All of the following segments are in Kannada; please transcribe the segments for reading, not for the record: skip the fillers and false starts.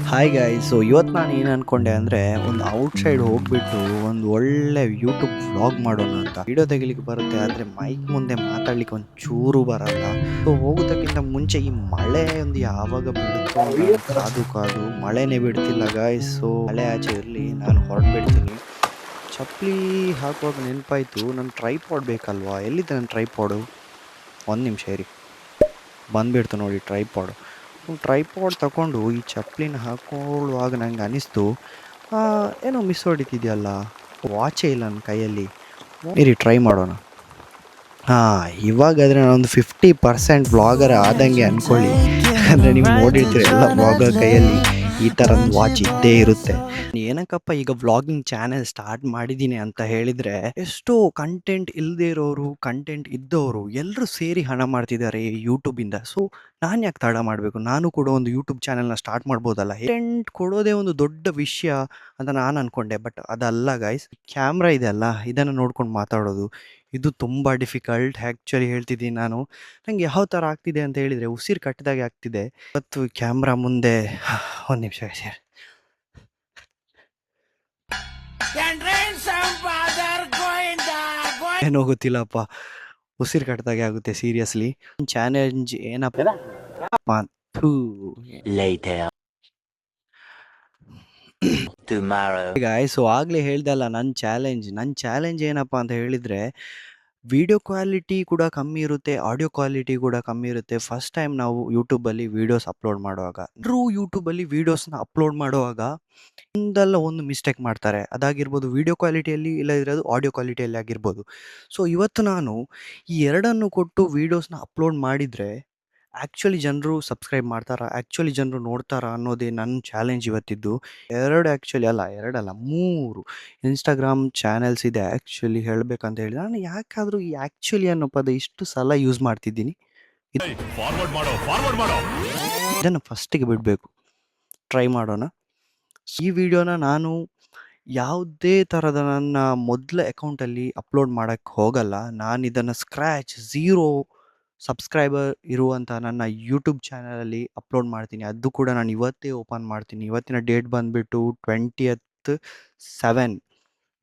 Hi guys. ಸೊ ಇವತ್ತು ನಾನು ಏನು ಅನ್ಕೊಂಡೆ ಅಂದರೆ ಒಂದು ಔಟ್ಸೈಡ್ ಹೋಗ್ಬಿಟ್ಟು ಒಂದು ಒಳ್ಳೆ ಯೂಟ್ಯೂಬ್ ವ್ಲಾಗ್ ಮಾಡೋಣ ಅಂತ. ವಿಡಿಯೋ ತೆಗಿಲಿಕ್ಕೆ ಬರುತ್ತೆ, ಆದರೆ ಮೈಕ್ ಮುಂದೆ ಮಾತಾಡ್ಲಿಕ್ಕೆ ಒಂದು ಚೂರು ಬರಲ್ಲ. ಸೊ ಹೋಗೋದಕ್ಕಿಂತ ಮುಂಚೆ ಈ ಮಳೆ ಒಂದು ಯಾವಾಗ ಬಿಡುತ್ತೋ ಅಂತ ಕಾದು ಕಾದು ಮಳೆನೇ ಬಿಡ್ತಿಲ್ಲ ಗಾಯ್ಸ್. ಸೊ ಮಳೆ ಆಚೆ ಇರಲಿ, ನಾನು ಹೊರಟ್ಬಿಡ್ತೀನಿ. ಚಪ್ಪಲಿ ಹಾಕುವಾಗ ನೆನಪಾಯಿತು, ನನ್ನ ಟ್ರೈಪಾಡ್ ಬೇಕಲ್ವಾ? ಎಲ್ಲಿದೆ ನನ್ನ ಟ್ರೈಪಾಡು? ಒಂದು ನಿಮಿಷ ಇರಿ, ಬಂದುಬಿಡ್ತು ನೋಡಿ ಟ್ರೈಪಾಡು. ಟ್ರೈಪಾಡ್ ತಗೊಂಡು ಈ ಚಪ್ಪಲಿನ ಹಾಕೊಳ್ಳುವಾಗ ನಂಗೆ ಅನ್ನಿಸ್ತು, ಏನೋ ಮಿಸ್ ಹೊಡಿತಿದೆಯಲ್ಲ, ವಾಚೇ ಇಲ್ಲ ನನ್ನ ಕೈಯಲ್ಲಿ. ಇರಿ ಟ್ರೈ ಮಾಡೋಣ. ಇವಾಗಾದರೆ ನಾನೊಂದು 50% ವ್ಲಾಗರ್ ಆದಂಗೆ ಅಂದ್ಕೊಳ್ಳಿ. ಅಂದರೆ ನೀವು ನೋಡಿರ್ತೀರಿ ಎಲ್ಲ ವ್ಲಾಗರ್ ಕೈಯಲ್ಲಿ ಈ ಥರದ್ದು ವಾಚ್ ಇದ್ದೇ ಇರುತ್ತೆ. ಏನಕ್ಕಪ್ಪ ಈಗ ವ್ಲಾಗಿಂಗ್ ಚಾನೆಲ್ ಸ್ಟಾರ್ಟ್ ಮಾಡಿದ್ದೀನಿ ಅಂತ ಹೇಳಿದರೆ, ಎಷ್ಟೋ ಕಂಟೆಂಟ್ ಇಲ್ಲದೇ ಇರೋರು, ಕಂಟೆಂಟ್ ಇದ್ದವರು ಎಲ್ಲರೂ ಸೇರಿ ಹಣ ಮಾಡ್ತಿದ್ದಾರೆ ಯೂಟ್ಯೂಬಿಂದ. ಸೊ ನಾನು ಯಾಕೆ ತಡ ಮಾಡಬೇಕು? ನಾನು ಕೂಡ ಒಂದು ಯೂಟ್ಯೂಬ್ ಚಾನೆಲ್ನ ಸ್ಟಾರ್ಟ್ ಮಾಡ್ಬೋದಲ್ಲ. ಕಂಟೆಂಟ್ ಕೊಡೋದೇ ಒಂದು ದೊಡ್ಡ ವಿಷಯ ಅಂತ ನಾನು ಅಂದ್ಕೊಂಡೆ, ಬಟ್ ಅದಲ್ಲ ಗೈಸ್. ಕ್ಯಾಮ್ರಾ ಇದೆ ಅಲ್ಲ, ಇದನ್ನು ನೋಡ್ಕೊಂಡು ಮಾತಾಡೋದು ಇದು ತುಂಬ ಡಿಫಿಕಲ್ಟ್. ಆ್ಯಕ್ಚುಲಿ ಹೇಳ್ತಿದ್ದೀನಿ ನಾನು, ನನಗೆ ಯಾವ ಥರ ಆಗ್ತಿದೆ ಅಂತ ಹೇಳಿದರೆ ಉಸಿರು ಕಟ್ಟಿದಾಗೆ ಆಗ್ತಿದೆ ಇವತ್ತು ಕ್ಯಾಮ್ರಾ ಮುಂದೆ. ಒಂದು ನಿಮಿಷ ಏನೋ ಗೊತ್ತಿಲ್ಲಪ್ಪ, ಉಸಿರು ಕಟ್ಟಿದಾಗೆ ಆಗುತ್ತೆ ಸೀರಿಯಸ್ಲಿ. ಚಾಲೆಂಜ್ ಏನಪ್ಪ ಗಾಯ್ಸ್. ಸೊ ಆಗಲೇ ಹೇಳ್ದೆ ಅಲ್ಲ, ನನ್ನ ಚಾಲೆಂಜ್ ಏನಪ್ಪ ಅಂತ ಹೇಳಿದರೆ, ವಿಡಿಯೋ ಕ್ವಾಲಿಟಿ ಕೂಡ ಕಮ್ಮಿ ಇರುತ್ತೆ, ಆಡಿಯೋ ಕ್ವಾಲಿಟಿ ಕೂಡ ಕಮ್ಮಿ ಇರುತ್ತೆ. ಫಸ್ಟ್ ಟೈಮ್ ನಾವು ಯೂಟ್ಯೂಬಲ್ಲಿ ವೀಡಿಯೋಸ್ ಅಪ್ಲೋಡ್ ಮಾಡುವಾಗ, ಯೂಟ್ಯೂಬಲ್ಲಿ ವೀಡಿಯೋಸ್ನ ಅಪ್ಲೋಡ್ ಮಾಡುವಾಗ ಒಂದಲ್ಲ ಒಂದು ಮಿಸ್ಟೇಕ್ ಮಾಡ್ತಾರೆ. ಅದಾಗಿರ್ಬೋದು ವಿಡಿಯೋ ಕ್ವಾಲಿಟಿಯಲ್ಲಿ, ಇಲ್ಲ ಇರೋದು ಆಡಿಯೋ ಕ್ವಾಲಿಟಿಯಲ್ಲಿ ಆಗಿರ್ಬೋದು. ಸೊ ಇವತ್ತು ನಾನು ಈ ಎರಡನ್ನು ಕೊಟ್ಟು ವೀಡಿಯೋಸ್ನ ಅಪ್ಲೋಡ್ ಮಾಡಿದರೆ ಆ್ಯಕ್ಚುಲಿ ಜನರು ಸಬ್ಸ್ಕ್ರೈಬ್ ಮಾಡ್ತಾರಾ, ಆ್ಯಕ್ಚುಲಿ ಜನರು ನೋಡ್ತಾರಾ ಅನ್ನೋದೇ ನನ್ನ ಚಾಲೆಂಜ್ ಇವತ್ತಿದ್ದು. ಎರಡಲ್ಲ 3 ಇನ್ಸ್ಟಾಗ್ರಾಮ್ ಚಾನೆಲ್ಸ್ ಇದೆ. ಆ್ಯಕ್ಚುಲಿ ಹೇಳಬೇಕಂತ ಹೇಳಿದ್ರೆ, ನಾನು ಯಾಕಾದರೂ ಈ ಆ್ಯಕ್ಚುಲಿ ಅನ್ನೋ ಪದ ಇಷ್ಟು ಸಲ ಯೂಸ್ ಮಾಡ್ತಿದ್ದೀನಿ. ಇದನ್ನು ಫಸ್ಟಿಗೆ ಬಿಡಬೇಕು, ಟ್ರೈ ಮಾಡೋಣ. ಈ ವಿಡಿಯೋನ ನಾನು ಯಾವುದೇ ಥರದ ನನ್ನ ಮೊದಲ ಅಕೌಂಟಲ್ಲಿ ಅಪ್ಲೋಡ್ ಮಾಡೋಕ್ಕೆ ಹೋಗಲ್ಲ. ನಾನು ಇದನ್ನು ಸ್ಕ್ರ್ಯಾಚ್ 0 ಸಬ್ಸ್ಕ್ರೈಬರ್ ಇರುವಂಥ ನನ್ನ ಯೂಟ್ಯೂಬ್ ಚಾನಲಲ್ಲಿ ಅಪ್ಲೋಡ್ ಮಾಡ್ತೀನಿ. ಅದು ಕೂಡ ನಾನು ಇವತ್ತೇ ಓಪನ್ ಮಾಡ್ತೀನಿ. ಇವತ್ತಿನ ಡೇಟ್ ಬಂದುಬಿಟ್ಟು 27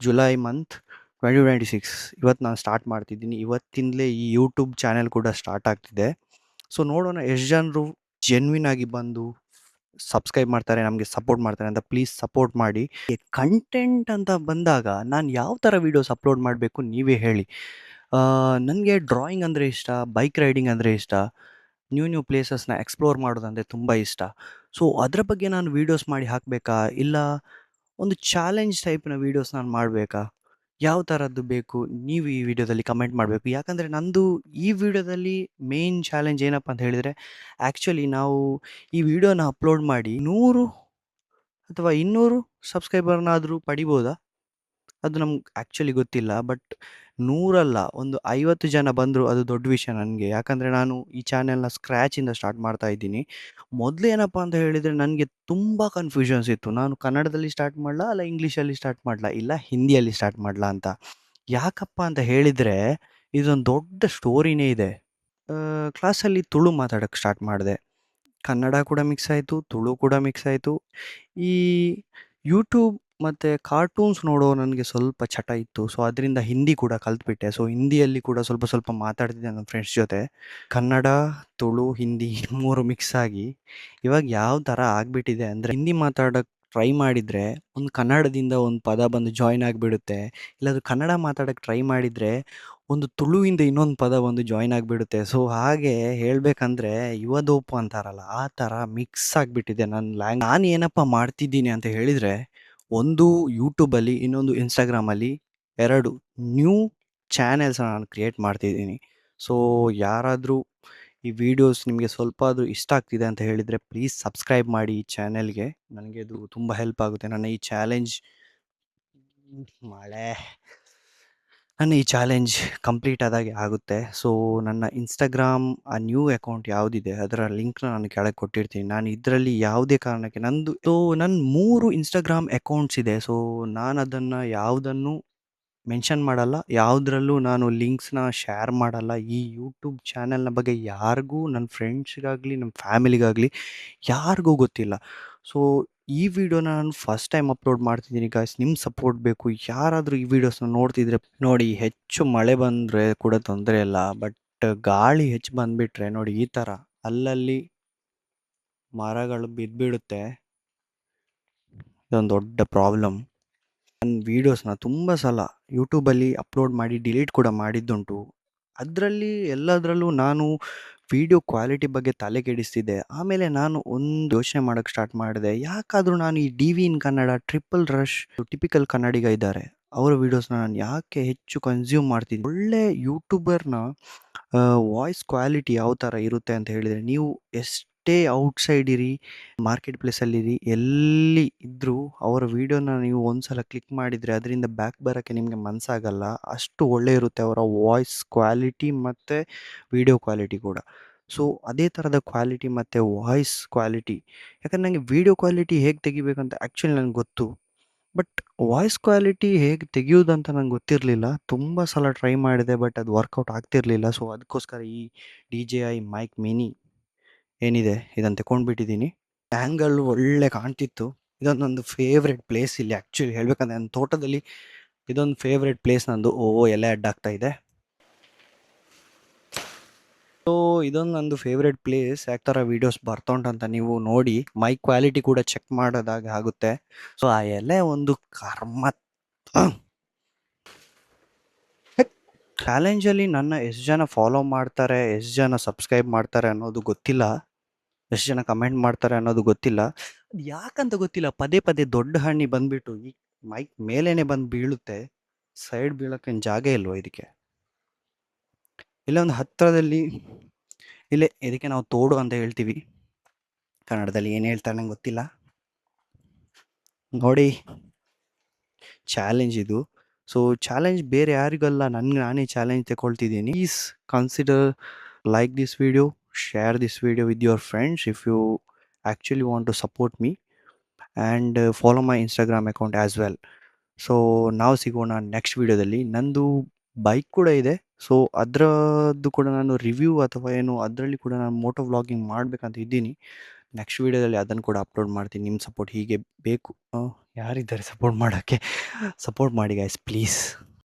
ಜುಲೈ ಮಂತ್ 2026. ಇವತ್ತು ನಾನು ಸ್ಟಾರ್ಟ್ ಮಾಡ್ತಿದ್ದೀನಿ. ಇವತ್ತಿಂದಲೇ ಈ ಯೂಟ್ಯೂಬ್ ಚಾನೆಲ್ ಕೂಡ ಸ್ಟಾರ್ಟ್ ಆಗ್ತಿದೆ. ಸೊ ನೋಡೋಣ ಎಷ್ಟು ಜನರು ಜೆನ್ವಿನ್ ಆಗಿ ಬಂದು ಸಬ್ಸ್ಕ್ರೈಬ್ ಮಾಡ್ತಾರೆ, ನಮಗೆ ಸಪೋರ್ಟ್ ಮಾಡ್ತಾರೆ ಅಂತ. ಪ್ಲೀಸ್ ಸಪೋರ್ಟ್ ಮಾಡಿ. ಕಂಟೆಂಟ್ ಅಂತ ಬಂದಾಗ ನಾನು ಯಾವ ಥರ ವೀಡಿಯೋಸ್ ಅಪ್ಲೋಡ್ ಮಾಡಬೇಕು ನೀವೇ ಹೇಳಿ. ನನಗೆ ಡ್ರಾಯಿಂಗ್ ಅಂದರೆ ಇಷ್ಟ, ಬೈಕ್ ರೈಡಿಂಗ್ ಅಂದರೆ ಇಷ್ಟ, ನ್ಯೂ ಪ್ಲೇಸಸ್ನ ಎಕ್ಸ್ಪ್ಲೋರ್ ಮಾಡೋದಂದರೆ ತುಂಬ ಇಷ್ಟ. ಸೊ ಅದರ ಬಗ್ಗೆ ನಾನು ವೀಡಿಯೋಸ್ ಮಾಡಿ ಹಾಕಬೇಕಾ, ಇಲ್ಲ ಒಂದು ಚಾಲೆಂಜ್ ಟೈಪ್ನ ವೀಡಿಯೋಸ್ ನಾನು ಮಾಡಬೇಕಾ? ಯಾವ ಥರದ್ದು ಬೇಕು ನೀವು ಈ ವಿಡಿಯೋದಲ್ಲಿ ಕಮೆಂಟ್ ಮಾಡಬೇಕು. ಯಾಕಂದರೆ ನಂದು ಈ ವಿಡಿಯೋದಲ್ಲಿ ಮೇನ್ ಚಾಲೆಂಜ್ ಏನಪ್ಪ ಅಂತ ಹೇಳಿದರೆ, ಆ್ಯಕ್ಚುಲಿ ನಾವು ಈ ವಿಡಿಯೋನ ಅಪ್ಲೋಡ್ ಮಾಡಿ 100 ಅಥವಾ 200 ಸಬ್ಸ್ಕ್ರೈಬರ್ನಾದರೂ ಪಡಿಬೋದಾ? ಅದು ನಮ್ಗೆ ಆ್ಯಕ್ಚುಲಿ ಗೊತ್ತಿಲ್ಲ. ಬಟ್ 100 ಅಲ್ಲ, ಒಂದು 50 ಜನ ಬಂದರು ಅದು ದೊಡ್ಡ ವಿಷಯ ನನಗೆ. ಯಾಕಂದರೆ ನಾನು ಈ ಚಾನೆಲ್ನ ಸ್ಕ್ರ್ಯಾಚಿಂದ ಸ್ಟಾರ್ಟ್ ಮಾಡ್ತಾ ಇದ್ದೀನಿ. ಮೊದಲು ಏನಪ್ಪ ಅಂತ ಹೇಳಿದರೆ ನನಗೆ ತುಂಬ ಕನ್ಫ್ಯೂಷನ್ಸ್ ಇತ್ತು. ನಾನು ಕನ್ನಡದಲ್ಲಿ ಸ್ಟಾರ್ಟ್ ಮಾಡಲಾ, ಅಲ್ಲ ಇಂಗ್ಲೀಷಲ್ಲಿ ಸ್ಟಾರ್ಟ್ ಮಾಡಲಾ, ಇಲ್ಲ ಹಿಂದಿಯಲ್ಲಿ ಸ್ಟಾರ್ಟ್ ಮಾಡಲಾ ಅಂತ. ಯಾಕಪ್ಪ ಅಂತ ಹೇಳಿದರೆ ಇದೊಂದು ದೊಡ್ಡ ಸ್ಟೋರಿನೇ ಇದೆ. ಕ್ಲಾಸಲ್ಲಿ ತುಳು ಮಾತಾಡೋಕ್ಕೆ ಸ್ಟಾರ್ಟ್ ಮಾಡಿದೆ. ಕನ್ನಡ ಕೂಡ ಮಿಕ್ಸ್ ಆಯಿತು, ತುಳು ಕೂಡ ಮಿಕ್ಸ್ ಆಯಿತು. ಈ ಯೂಟ್ಯೂಬ್ ಮತ್ತು ಕಾರ್ಟೂನ್ಸ್ ನೋಡೋ ನನಗೆ ಸ್ವಲ್ಪ ಚಟ ಇತ್ತು. ಸೊ ಅದರಿಂದ ಹಿಂದಿ ಕೂಡ ಕಲ್ತ್ಬಿಟ್ಟೆ. ಸೊ ಹಿಂದಿಯಲ್ಲಿ ಕೂಡ ಸ್ವಲ್ಪ ಸ್ವಲ್ಪ ಮಾತಾಡ್ತಿದ್ದೆ ನನ್ನ ಫ್ರೆಂಡ್ಸ್ ಜೊತೆ. ಕನ್ನಡ, ತುಳು, ಹಿಂದಿ 3 ಮಿಕ್ಸ್ ಆಗಿ ಇವಾಗ ಯಾವ ಥರ ಆಗಿಬಿಟ್ಟಿದೆ ಅಂದರೆ, ಹಿಂದಿ ಮಾತಾಡೋಕ್ಕೆ ಟ್ರೈ ಮಾಡಿದರೆ ಒಂದು ಕನ್ನಡದಿಂದ ಒಂದು ಪದ ಬಂದು ಜಾಯಿನ್ ಆಗಿಬಿಡುತ್ತೆ. ಇಲ್ಲಾಂದ್ರೆ ಕನ್ನಡ ಮಾತಾಡೋಕ್ಕೆ ಟ್ರೈ ಮಾಡಿದರೆ ಒಂದು ತುಳುವಿಂದ ಇನ್ನೊಂದು ಪದ ಬಂದು ಜಾಯಿನ್ ಆಗಿಬಿಡುತ್ತೆ. ಸೊ ಹಾಗೆ ಹೇಳಬೇಕಂದ್ರೆ ಯುವದೋಪು ಅಂತಾರಲ್ಲ, ಆ ಥರ ಮಿಕ್ಸ್ ಆಗಿಬಿಟ್ಟಿದೆ ನನ್ನ ನಾನು ಏನಪ್ಪ ಮಾಡ್ತಿದ್ದೀನಿ ಅಂತ ಹೇಳಿದರೆ, ಒಂದು ಯೂಟ್ಯೂಬಲ್ಲಿ, ಇನ್ನೊಂದು ಇನ್ಸ್ಟಾಗ್ರಾಮಲ್ಲಿ 2 ನ್ಯೂ ಚಾನೆಲ್ಸ್ನ ನಾನು ಕ್ರಿಯೇಟ್ ಮಾಡ್ತಿದ್ದೀನಿ. ಸೊ ಯಾರಾದರೂ ಈ ವಿಡಿಯೋಸ್ ನಿಮಗೆ ಸ್ವಲ್ಪ ಆದರೂ ಇಷ್ಟ ಆಗ್ತಿದೆ ಅಂತ ಹೇಳಿದರೆ ಪ್ಲೀಸ್ ಸಬ್ಸ್ಕ್ರೈಬ್ ಮಾಡಿ ಈ ಚಾನೆಲ್ಗೆ. ನನಗೆ ಅದು ತುಂಬ ಹೆಲ್ಪ್ ಆಗುತ್ತೆ. ನನ್ನ ಈ ಚಾಲೆಂಜ್ ಕಂಪ್ಲೀಟ್ ಆದಾಗೆ ಆಗುತ್ತೆ. ಸೊ ನನ್ನ ಇನ್ಸ್ಟಾಗ್ರಾಮ್ ಆ ನ್ಯೂ ಅಕೌಂಟ್ ಯಾವುದಿದೆ ಅದರ ಲಿಂಕ್ನ ನಾನು ಕೆಳಗೆ ಕೊಟ್ಟಿರ್ತೀನಿ. ನಾನು ಇದರಲ್ಲಿ ಯಾವುದೇ ಕಾರಣಕ್ಕೆ ನನ್ನ 3 ಇನ್ಸ್ಟಾಗ್ರಾಮ್ ಅಕೌಂಟ್ಸ್ ಇದೆ. ಸೊ ನಾನು ಅದನ್ನು ಯಾವುದನ್ನು ಮೆನ್ಷನ್ ಮಾಡಲ್ಲ, ಯಾವುದ್ರಲ್ಲೂ ನಾನು ಲಿಂಕ್ಸ್ನ ಶೇರ್ ಮಾಡಲ್ಲ. ಈ ಯೂಟ್ಯೂಬ್ ಚಾನೆಲ್ನ ಬಗ್ಗೆ ಯಾರಿಗೂ, ನನ್ನ ಫ್ರೆಂಡ್ಸ್ಗಾಗಲಿ ನಮ್ಮ ಫ್ಯಾಮಿಲಿಗಾಗಲಿ ಯಾರಿಗೂ ಗೊತ್ತಿಲ್ಲ. ಸೊ ಈ ವಿಡಿಯೋನ ನಾನು ಫಸ್ಟ್ ಟೈಮ್ ಅಪ್ಲೋಡ್ ಮಾಡ್ತಿದ್ದೀನಿ ಗಾಯ್ಸ್. ನಿಮ್ಮ ಸಪೋರ್ಟ್ ಬೇಕು. ಯಾರಾದರೂ ಈ ವಿಡಿಯೋಸ್ನ ನೋಡ್ತಿದ್ರೆ ನೋಡಿ, ಹೆಚ್ಚು ಮಳೆ ಬಂದರೆ ಕೂಡ ತೊಂದರೆ ಇಲ್ಲ, ಬಟ್ ಗಾಳಿ ಹೆಚ್ಚು ಬಂದುಬಿಟ್ರೆ ನೋಡಿ ಈ ಥರ ಅಲ್ಲಲ್ಲಿ ಮರಗಳು ಬಿದ್ದುಬಿಡುತ್ತೆ. ಇದೊಂದು ದೊಡ್ಡ ಪ್ರಾಬ್ಲಮ್. ನನ್ನ ವೀಡಿಯೋಸ್ನ ತುಂಬ ಸಲ ಯೂಟ್ಯೂಬಲ್ಲಿ ಅಪ್ಲೋಡ್ ಮಾಡಿ ಡಿಲೀಟ್ ಕೂಡ ಮಾಡಿದ್ದುಂಟು. ಅದರಲ್ಲಿ ಎಲ್ಲದರಲ್ಲೂ ನಾನು ವೀಡಿಯೋ ಕ್ವಾಲಿಟಿ ಬಗ್ಗೆ ತಲೆ ಕೆಡಿಸ್ತಿದ್ದೆ. ಆಮೇಲೆ ನಾನು ಒಂದು ಯೋಚನೆ ಮಾಡೋಕ್ಕೆ ಸ್ಟಾರ್ಟ್ ಮಾಡಿದೆ. ಯಾಕಾದರೂ ನಾನು ಈ ಡಿ ವಿ ಇನ್ ಕನ್ನಡ, ಟ್ರಿಪಲ್ ರಶ್, ಟಿಪಿಕಲ್ ಕನ್ನಡಿಗ ಇದ್ದಾರೆ, ಅವರ ವೀಡಿಯೋಸ್ನ ನಾನು ಯಾಕೆ ಹೆಚ್ಚು ಕನ್ಸ್ಯೂಮ್ ಮಾಡ್ತೀನಿ. ಒಳ್ಳೆ ಯೂಟ್ಯೂಬರ್ನ ವಾಯ್ಸ್ ಕ್ವಾಲಿಟಿ ಯಾವ ಥರ ಇರುತ್ತೆ ಅಂತ ಹೇಳಿದರೆ, ನೀವು ಎಷ್ಟೇ ಔಟ್ಸೈಡ್ ಇರಿ, ಮಾರ್ಕೆಟ್ ಪ್ಲೇಸಲ್ಲಿರಿ, ಎಲ್ಲಿ ಇದ್ದರೂ ಅವರ ವೀಡಿಯೋನ ನೀವು ಒಂದು ಸಲ ಕ್ಲಿಕ್ ಮಾಡಿದರೆ ಅದರಿಂದ ಬ್ಯಾಕ್ ಬರೋಕ್ಕೆ ನಿಮಗೆ ಮನಸ್ಸಾಗಲ್ಲ. ಅಷ್ಟು ಒಳ್ಳೆ ಇರುತ್ತೆ ಅವರ ವಾಯ್ಸ್ ಕ್ವಾಲಿಟಿ ಮತ್ತು ವೀಡಿಯೋ ಕ್ವಾಲಿಟಿ ಕೂಡ. ಸೊ ಅದೇ ಥರದ ಕ್ವಾಲಿಟಿ ಮತ್ತು ವಾಯ್ಸ್ ಕ್ವಾಲಿಟಿ, ಯಾಕಂದ್ರೆ ನನಗೆ ವೀಡಿಯೋ ಕ್ವಾಲಿಟಿ ಹೇಗೆ ತೆಗಿಬೇಕಂತ ಆ್ಯಕ್ಚುಲಿ ನನಗೆ ಗೊತ್ತು, ಬಟ್ ವಾಯ್ಸ್ ಕ್ವಾಲಿಟಿ ಹೇಗೆ ತೆಗೆಯೋದಂತ ನಂಗೆ ಗೊತ್ತಿರಲಿಲ್ಲ. ತುಂಬ ಸಲ ಟ್ರೈ ಮಾಡಿದೆ, ಬಟ್ ಅದು ವರ್ಕೌಟ್ ಆಗ್ತಿರಲಿಲ್ಲ. ಸೊ ಅದಕ್ಕೋಸ್ಕರ ಈ DJI ಮೈಕ್ ಮಿನಿ ಏನಿದೆ ಇದನ್ನು ತಗೊಂಡ್ಬಿಟ್ಟಿದ್ದೀನಿ. ಆ್ಯಂಗಲ್ ಒಳ್ಳೆ ಕಾಣ್ತಿತ್ತು. ಇದೊಂದೊಂದು ಫೇವ್ರೆಟ್ ಪ್ಲೇಸ್ ಇಲ್ಲಿ. ಆ್ಯಕ್ಚುಲಿ ಹೇಳ್ಬೇಕಂದ್ರೆ ನನ್ನ ತೋಟದಲ್ಲಿ ಇದೊಂದು ಫೇವ್ರೆಟ್ ಪ್ಲೇಸ್ ನಂದು. ಎಲೆ ಅಡ್ಡಾಗ್ತಾ ಇದೆ. ಸೊ ಇದೊಂದು ನಂದು ಫೇವ್ರೆಟ್ ಪ್ಲೇಸ್. ಯಾಕೆ ಥರ ವೀಡಿಯೋಸ್ ಬರ್ತಾ ಉಂಟಂತ ನೀವು ನೋಡಿ ಮೈಕ್ ಕ್ವಾಲಿಟಿ ಕೂಡ ಚೆಕ್ ಮಾಡೋದಾಗ ಆಗುತ್ತೆ. ಸೊ ಆ ಎಲೆ ಒಂದು ಕರ್ಮ. ಚಾಲೆಂಜಲ್ಲಿ ನನ್ನ ಎಷ್ಟು ಜನ ಫಾಲೋ ಮಾಡ್ತಾರೆ, ಎಷ್ಟು ಜನ ಸಬ್ಸ್ಕ್ರೈಬ್ ಮಾಡ್ತಾರೆ ಅನ್ನೋದು ಗೊತ್ತಿಲ್ಲ, ಎಷ್ಟು ಜನ ಕಮೆಂಟ್ ಮಾಡ್ತಾರೆ ಅನ್ನೋದು ಗೊತ್ತಿಲ್ಲ. ಅದು ಯಾಕಂತ ಗೊತ್ತಿಲ್ಲ, ಪದೇ ಪದೇ ದೊಡ್ಡ ಹಣ್ಣಿ ಬಂದ್ಬಿಟ್ಟು ಈ ಮೈಕ್ ಮೇಲೇನೆ ಬಂದು ಬೀಳುತ್ತೆ. ಸೈಡ್ ಬೀಳೋಕ್ಕೇನು ಜಾಗ ಇಲ್ವೋ ಇದಕ್ಕೆ? ಇಲ್ಲ ಒಂದು ಹತ್ತಿರದಲ್ಲಿ ಇಲ್ಲೇ ಇದಕ್ಕೆ ನಾವು ತೋಡು ಅಂತ ಹೇಳ್ತೀವಿ. ಕನ್ನಡದಲ್ಲಿ ಏನು ಹೇಳ್ತಾರೆ ನಂಗೆ ಗೊತ್ತಿಲ್ಲ. ನೋಡಿ ಚಾಲೆಂಜ್ ಇದು. ಸೊ ಚಾಲೆಂಜ್ ಬೇರೆ ಯಾರಿಗಲ್ಲ, ನನಗೆ ನಾನೇ ಚಾಲೆಂಜ್ ತಗೊಳ್ತಿದ್ದೀನಿ. Please consider like this video, share this video with your friends if you actually want to support me, and follow my Instagram account as well. So ನಾವು ಸಿಗೋಣ ನೆಕ್ಸ್ಟ್ ವಿಡಿಯೋದಲ್ಲಿ. ನಂದು ಬೈಕ್ ಕೂಡ ಇದೆ, ಸೊ ಅದರದ್ದು ಕೂಡ ನಾನು ರಿವ್ಯೂ ಅಥವಾ ಏನು ಅದರಲ್ಲಿ ಕೂಡ ನಾನು ಮೋಟೋ ವ್ಲಾಗಿಂಗ್ ಮಾಡಬೇಕಂತ ಇದ್ದೀನಿ. ನೆಕ್ಸ್ಟ್ ವಿಡಿಯೋದಲ್ಲಿ ಅದನ್ನು ಕೂಡ ಅಪ್ಲೋಡ್ ಮಾಡ್ತೀನಿ. ನಿಮ್ಮ ಸಪೋರ್ಟ್ ಹೀಗೆ ಬೇಕು. ಯಾರಿದ್ದಾರೆ ಸಪೋರ್ಟ್ ಮಾಡೋಕ್ಕೆ? ಸಪೋರ್ಟ್ ಮಾಡಿ ಗೈಸ್ ಪ್ಲೀಸ್.